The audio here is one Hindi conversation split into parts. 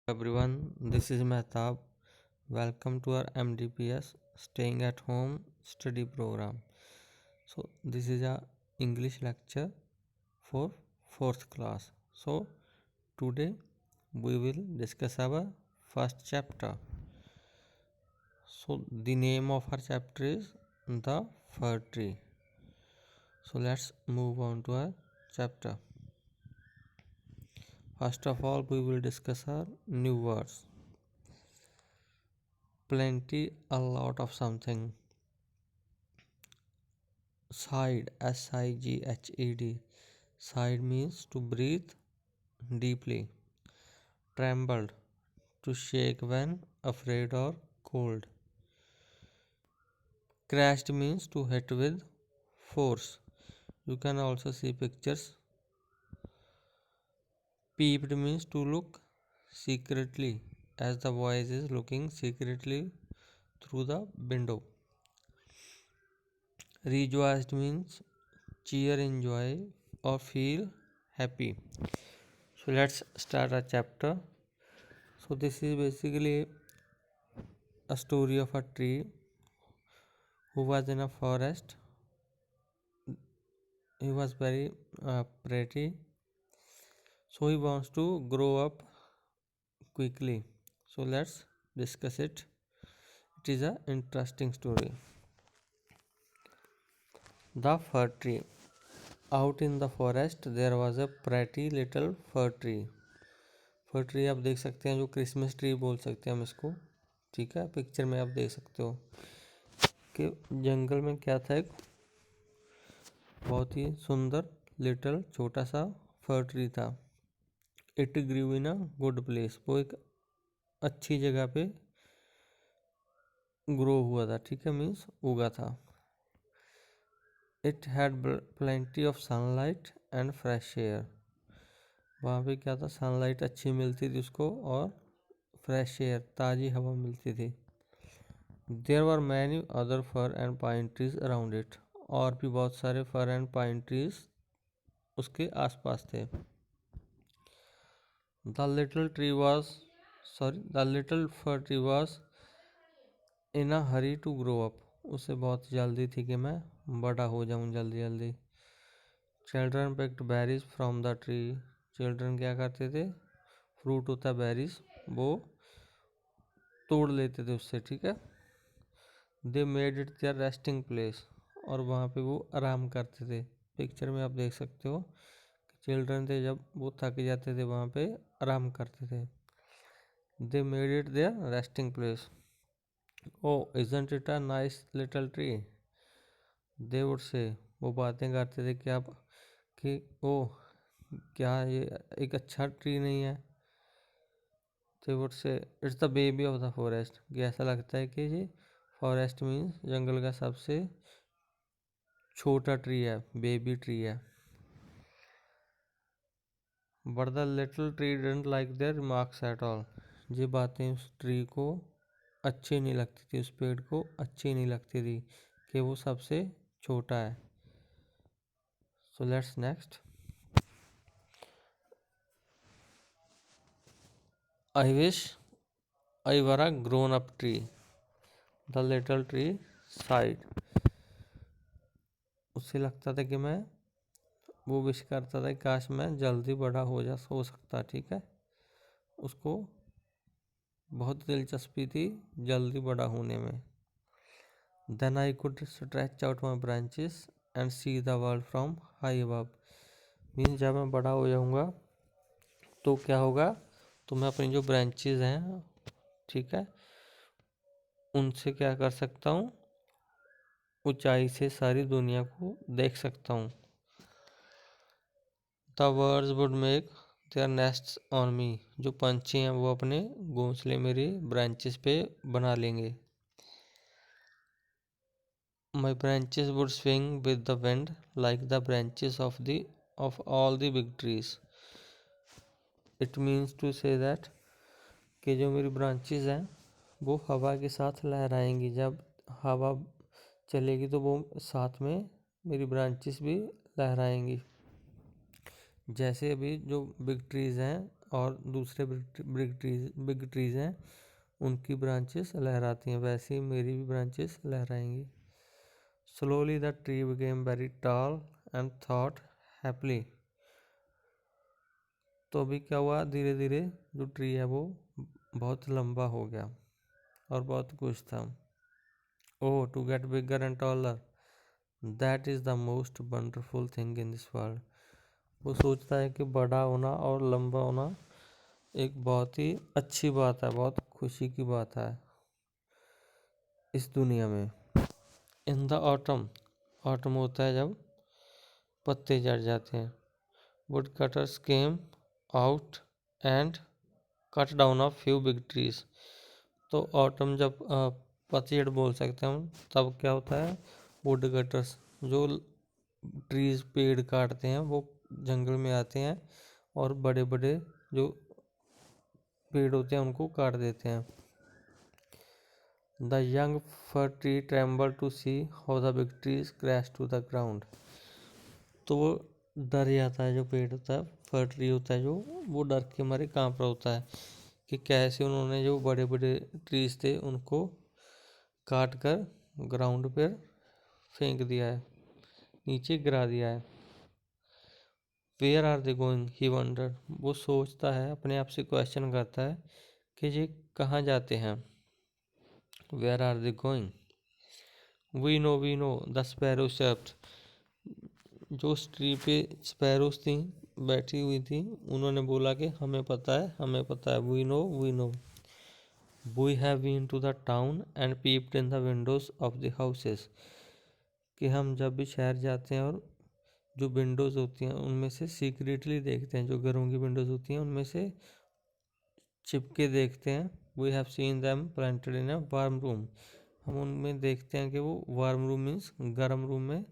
Everyone, this is Mehtab. Welcome to our MDPS Staying at Home study program. So this is a English lecture for 4th class. So today we will discuss our first chapter. So the name of our chapter is The Fir Tree. So let's move on to our chapter. First of all, we will discuss our new words. Plenty, a lot of something. Sighed, Sighed. Sighed means to breathe deeply. Trembled, to shake when afraid or cold. Crashed means to hit with force. You can also see pictures. Peeped means to look secretly, as the voice is looking secretly through the window. Rejoiced means cheer, enjoy, or feel happy. So let's start our chapter. So this is basically a story of a tree who was in a forest. He was very pretty, so he wants to grow up quickly. So let's discuss it. It is an interesting story. The fir tree. Out in the forest there was a pretty little fir tree. For tree आप देख सकते हैं, जो क्रिसमस ट्री बोल सकते हैं हम इसको. ठीक है, पिक्चर में आप देख सकते हो कि जंगल में क्या था, एक बहुत ही सुंदर लिटिल छोटा सा फर ट्री था. It grew in a good place. वो एक अच्छी जगह पे ग्रो हुआ था. ठीक है, मीन्स उगा था. It had plenty of sunlight and fresh air. वहाँ पे क्या था, सनलाइट अच्छी मिलती थी उसको और फ्रेश एयर, ताज़ी हवा मिलती थी. There were many other fir and pine trees around it. और भी बहुत सारे फर एंड पाइन ट्रीज उसके आसपास थे. The little fir tree was in a hurry to grow up. उसे बहुत जल्दी थी कि मैं बड़ा हो जाऊं जल्दी जल्दी. Children picked berries from the tree. Children क्या करते थे, फ्रूट होता है बेरीज, वो तोड़ लेते थे उससे. ठीक है. They made it their resting place. और वहाँ पे वो आराम करते थे. पिक्चर में आप देख सकते हो चिल्ड्रन थे, जब वो थक जाते थे वहाँ पे आराम करते थे. They made it their resting place. Oh isn't it a nice little tree. They would say. वो बातें करते थे कि आप कि ओ क्या ये एक अच्छा ट्री नहीं है. दे वुड से it's the baby of the forest. कि ऐसा लगता है कि ये फॉरेस्ट मीन्स जंगल का सबसे छोटा ट्री है, बेबी ट्री है. But the little tree didn't like their remarks at all. ये बातें उस ट्री को अच्छी नहीं लगती थी, उस पेड़ को अच्छी नहीं लगती थी कि वो सबसे छोटा है. So let's next. I wish I were a grown up tree. The little tree side. उससे लगता था कि मैं, वो विश करता था काश मैं जल्दी बड़ा हो सकता. ठीक है, उसको बहुत दिलचस्पी थी जल्दी बड़ा होने में. Then I could stretch out my branches and see the world from high above. Means जब मैं बड़ा हो जाऊंगा तो क्या होगा, तो मैं अपनी जो ब्रांचेस हैं, ठीक है, उनसे क्या कर सकता हूँ, ऊंचाई से सारी दुनिया को देख सकता हूँ. The birds would make their nests on me. जो पंछी हैं वो अपने घोंसले मेरी ब्रांचेस पे बना लेंगे. My branches would swing with the wind like the branches of all the big trees. It means to say that कि जो मेरी ब्रांचेस हैं वो हवा के साथ लहराएंगी. जब हवा चलेगी तो वो साथ में मेरी ब्रांचेस भी लहराएंगी. जैसे अभी जो बिग ट्रीज हैं और दूसरे बिग ट्रीज हैं उनकी ब्रांचेस लहराती हैं, वैसे ही मेरी भी ब्रांचेस लहराएंगी। Slowly the tree became very tall and thought happily. तो अभी क्या हुआ, धीरे धीरे जो ट्री है वो बहुत लंबा हो गया और बहुत खुश था। Oh, to get bigger and taller, that is the most wonderful thing in this world. वो सोचता है कि बड़ा होना और लंबा होना एक बहुत ही अच्छी बात है, बहुत खुशी की बात है इस दुनिया में। इन द ऑटम, ऑटम होता है जब पत्ते झड़ जाते हैं। Would cutters came out and cut down of few big trees. तो ऑटम जब पतझड़ बोल सकते हैं हम, तब क्या होता है, वुड कटर्स जो ट्रीज पेड़ काटते हैं वो जंगल में आते हैं और बड़े बड़े जो पेड़ होते हैं उनको काट देते हैं। The young fir tree tremble to see how the big trees crash to the ground. तो वो डर जाता है, जो पेड़ होता है, फर ट्री होता है जो, वो डर के मारे कांप रहा होता है कि कैसे उन्होंने जो बड़े बड़े ट्रीज थे उनको काट कर ग्राउंड पर फेंक दिया है, नीचे गिरा दिया है। Where are they going he wonder. वो सोचता है, अपने आप से क्वेश्चन करता है कि ये कहाँ जाते हैं। Where are they going, we know the sparrow chirped. जो उस ट्री पे स्पैरोज थी बैठी हुई थी, उन्होंने बोला कि हमें पता है, हमें पता है, we know we know. We have been to the town and peeped in the windows of the houses. कि हम जब भी शहर जाते हैं और जो विंडोज़ होती हैं उनमें से सीक्रेटली देखते हैं, जो घरों की विंडोज़ होती हैं उनमें से चिपके देखते हैं। We have seen them planted in a warm room. हम उनमें देखते हैं कि वो वार्म रूम मीन्स गर्म रूम में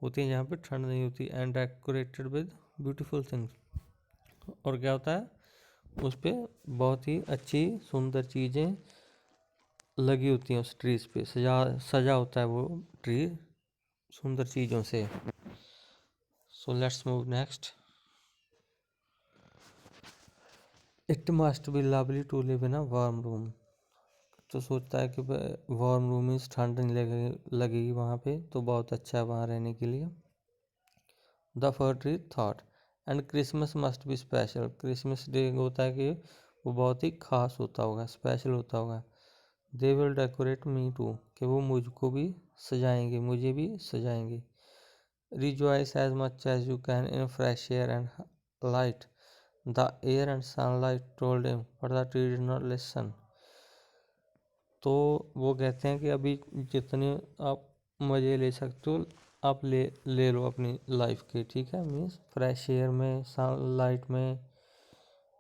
होती हैं, जहाँ पे ठंड नहीं होती। And decorated with beautiful things. और क्या होता है, उस पर बहुत ही अच्छी सुंदर चीज़ें लगी होती हैं, उस ट्रीज पे सजा होता है वो ट्री सुंदर चीज़ों से। So let's move next. It must be lovely to live in a warm room. तो सोचता है कि वार्म रूम में ठंड नहीं लगेगी वहाँ पे, तो बहुत अच्छा है वहाँ रहने के लिए। The fir tree thought and Christmas must be special. Christmas day होता है कि वो बहुत ही खास होता होगा, स्पेशल होता होगा। They will decorate me too, कि वो मुझको भी सजाएंगे, मुझे भी सजाएंगे। Rejoice as much as you can in fresh air and light. The air and sunlight told him but the tree did not listen. तो वो कहते हैं कि अभी जितने आप मज़े ले सकते हो आप ले लो अपनी लाइफ के, ठीक है, मीन्स फ्रेश एयर में, सनलाइट में,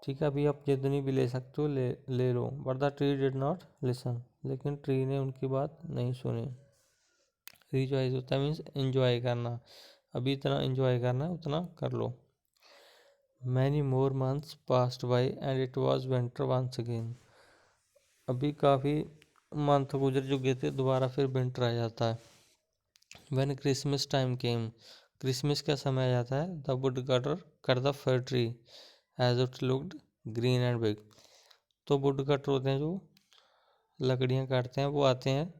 ठीक है, अभी आप जितनी भी ले सकते हो ले लो। But the tree did not listen, लेकिन ट्री ने उनकी बात नहीं सुनी। रिजॉइस होता है मीन्स एंजॉय करना, अभी इतना एंजॉय करना है उतना कर लो। Many more months passed by and it was winter once again. अभी काफ़ी मंथ गुजर चुके थे, दोबारा फिर विंटर आ जाता है। When Christmas time came, Christmas का समय आ जाता है। The woodcutter cut the fir tree as it looked green and big. तो वुड कटर होते हैं जो लकड़ियाँ काटते हैं, वो आते हैं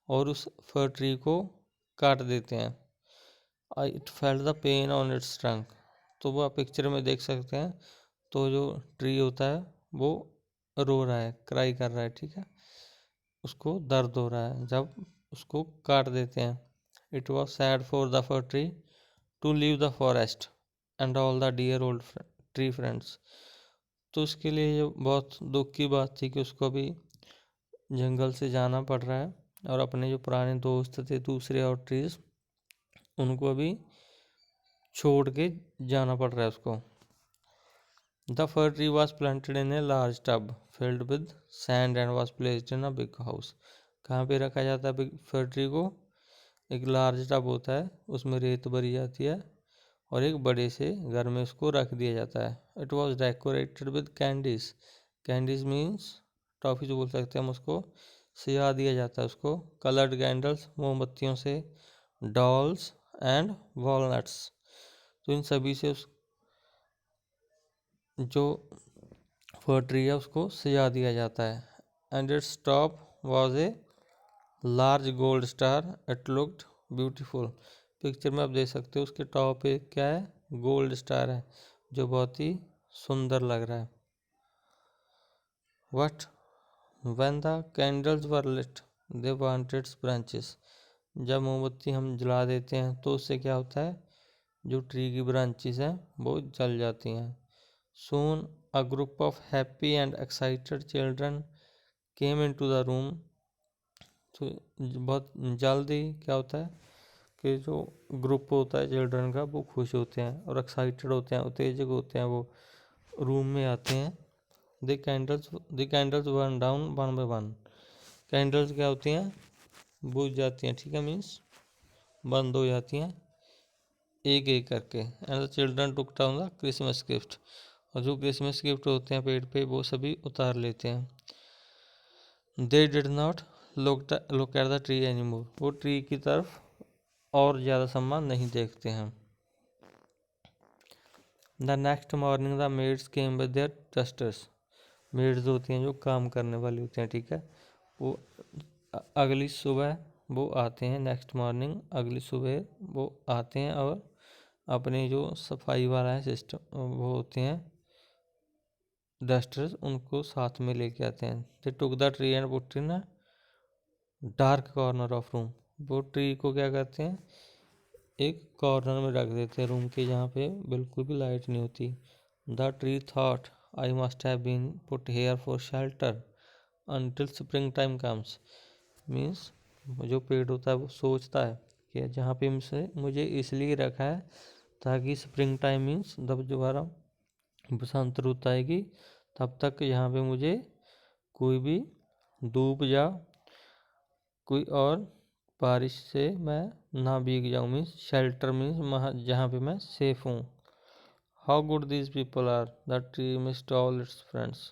और उस फर ट्री को काट देते हैं। It felt the pain on it's trunk. तो वो आप पिक्चर में देख सकते हैं। तो जो ट्री होता है वो रो रहा है, क्राई कर रहा है, ठीक है, उसको दर्द हो रहा है जब उसको काट देते हैं। It was sad for the fir tree to leave the forest and all the dear old tree friends. तो उसके लिए ये बहुत दुख की बात थी कि उसको अभी जंगल से जाना पड़ रहा है और अपने जो पुराने दोस्त थे दूसरे और ट्रीज, उनको अभी छोड़ के जाना पड़ रहा है उसको। The fir tree was planted in a large tub filled with sand and was placed in a big house. कहाँ पे रखा जाता है बिग फर ट्री को? एक लार्ज टब होता है, उसमें रेत भरी जाती है और एक बड़े से घर में उसको रख दिया जाता है। It was decorated with candies. Candies means toffees बोल सकते हैं हम उसको। सजा दिया जाता है उसको कलर्ड कैंडल्स, मोमबत्तियों से, डॉल्स एंड वॉलनट्स। तो इन सभी से उस जो फर ट्री है उसको सजा दिया जाता है। And its top was a large gold star, it looked beautiful. Picture में आप देख सकते हो उसके टॉप पे क्या है, गोल्ड स्टार है जो बहुत ही सुंदर लग रहा है। What when the candles were lit they want its branches. जब मोमबत्ती हम जला देते हैं तो उससे क्या होता है, जो ट्री की ब्रांचेस हैं वो जल जाती हैं। Soon a group of happy and excited children came into the room। तो बहुत जल्दी क्या होता है कि जो ग्रुप होता है चिल्ड्रन का वो खुश होते हैं और एक्साइटेड होते हैं, उत्तेजक होते हैं, वो रूम में आते हैं। The candles burn down one by one. Candles क्या होती हैं, बुझ जाती हैं, ठीक है, मीन्स बंद हो जाती हैं एक एक करके। And the children took down the Christmas gift. और जो क्रिसमस गिफ्ट होते हैं पेड़ पे वो सभी उतार लेते हैं। They did not look at the tree anymore. वो ट्री की तरफ और ज़्यादा सम्मान नहीं देखते हैं। The next morning the maids came with their dusters. Maids होती हैं जो काम करने वाली होती हैं, ठीक है, वो अगली सुबह वो आते हैं, नेक्स्ट मॉर्निंग अगली सुबह वो आते हैं और अपने जो सफाई वाला है सिस्टम वो होते हैं डस्टर्स, उनको साथ में लेके आते हैं। They took the tree and put in a dark corner of room. वो ट्री को क्या करते हैं, एक कॉर्नर में रख देते हैं रूम के, जहाँ पे बिल्कुल भी लाइट नहीं होती। The tree thought I must have been put here for shelter until spring time comes. Means जो पेड़ होता है वो सोचता है कि जहाँ पे मुझे इसलिए रखा है ताकि स्प्रिंग टाइम मीन्स जब दोबारा बसंत रुत आएगी तब तक यहाँ पे मुझे कोई भी धूप या कोई और बारिश से मैं ना भीग जाऊँ। मीन्स शेल्टर मीन्स जहाँ पे मैं सेफ हूँ। How good these people are, the tree missed all its friends.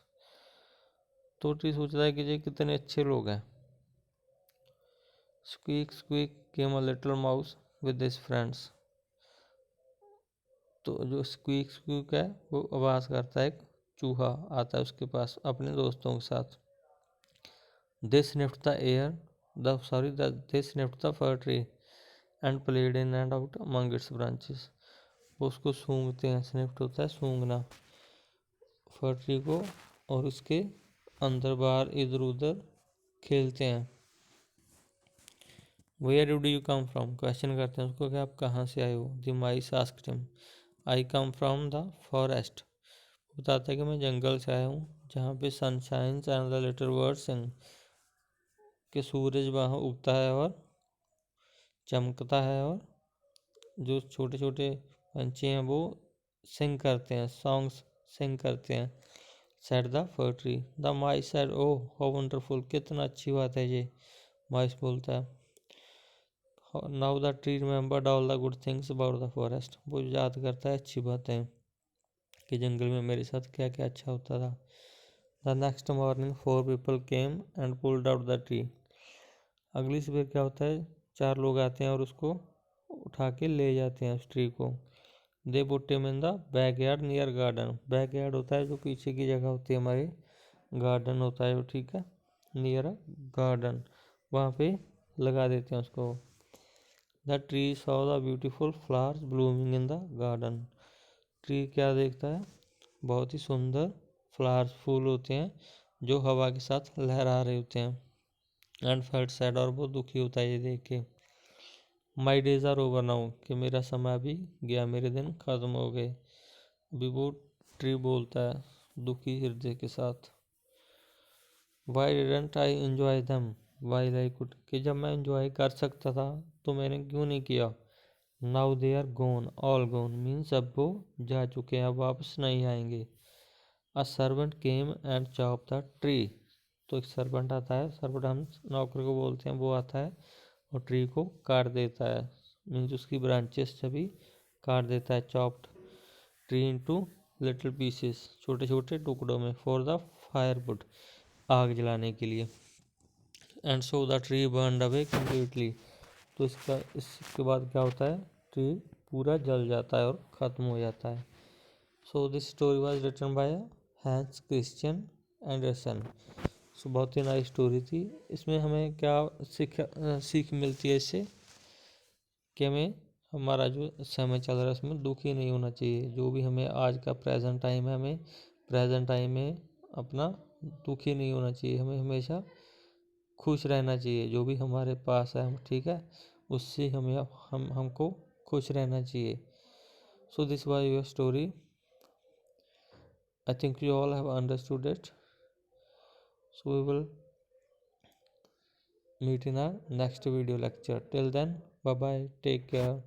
तो ट्री सोचता है कि ये कितने अच्छे लोग हैं। Squeak squeak came a little mouse with his friends. तो जो स्क्वीक स्क्वीक है वो आवाज़ करता है, एक चूहा आता है उसके पास अपने दोस्तों के साथ। They sniffed the air they sniffed the fir tree and played in and out among its branches. वो उसको सूंघते हैं, स्निफ्ट होता है सूंघना, फर ट्री को, और उसके अंदर बाहर इधर उधर खेलते हैं। Where do you come from, question करते हैं उसको कि आप कहाँ से आए हो। The mice asked him I come from the forest. बताता है कि मैं जंगल से आया हूँ जहाँ पे sunshine and the little birds sing, कि सूरज वहाँ उगता है और चमकता है और जो छोटे छोटे पंछी हैं वो सिंग करते हैं, सॉन्ग्स सिंग करते हैं। Said the fir tree. The mice said oh how wonderful, कितना अच्छी बात है ये, माइस बोलता है। Now the tree remembered all the good things about the forest. वो याद करता है अच्छी बातें कि जंगल में मेरे साथ क्या क्या अच्छा होता था। The next morning 4 people came and pulled out the tree. अगली सुबह क्या होता है, 4 लोग आते हैं और उसको उठा के ले जाते हैं उस ट्री को। They put him in the backyard near garden. Backyard होता है जो पीछे की जगह होती है हमारे, गार्डन होता है वो, ठीक है, नियर गार्डन, वहाँ पे लगा देते हैं उसको। The tree saw the beautiful flowers blooming in the garden. Tree क्या देखता है, बहुत ही सुंदर फ्लावर्स फूल होते हैं जो हवा के साथ लहरा रहे होते हैं। एंड फेल्ट सैड, और बहुत दुखी होता है ये देख के। My days are over now, कि मेरा समय अभी गया, मेरे दिन खत्म हो गए। अभी वो ट्री बोलता है दुखी हृदय के साथ। वाई डिडंट आई एंजॉय दम वाइल आई कुड, कि जब मैं एंजॉय कर सकता था तो मैंने क्यों नहीं किया। Now they are gone, all gone means अब वो जा चुके हैं, अब वापस नहीं आएंगे। A servant came and chop the tree. तो एक सर्वेंट आता है, सर्वेंट हम नौकर को बोलते हैं, वो आता है और ट्री को काट देता है, मीन्स उसकी ब्रांचेस सभी काट देता है। Chopped tree into little pieces, छोटे छोटे टुकड़ों में, फॉर द फायरवुड, आग जलाने के लिए। And so the tree burned away completely. तो इसके बाद क्या होता है, ट्री पूरा जल जाता है और ख़त्म हो जाता है। So this story was written by Hans Christian Andersen. So बहुत ही नाइस स्टोरी थी। इसमें हमें क्या सीख मिलती है इससे कि हमें हमारा जो समय चल रहा है उसमें दुखी नहीं होना चाहिए। जो भी हमें आज का प्रेजेंट टाइम है, हमें प्रेजेंट टाइम में अपना दुखी नहीं होना चाहिए। हमें हमेशा खुश रहना चाहिए। जो भी हमारे पास है, ठीक है, उससे हमको खुश रहना चाहिए। So this was your story. I think you all have understood it. So we will meet in our next video lecture. Till then, bye bye. Take care.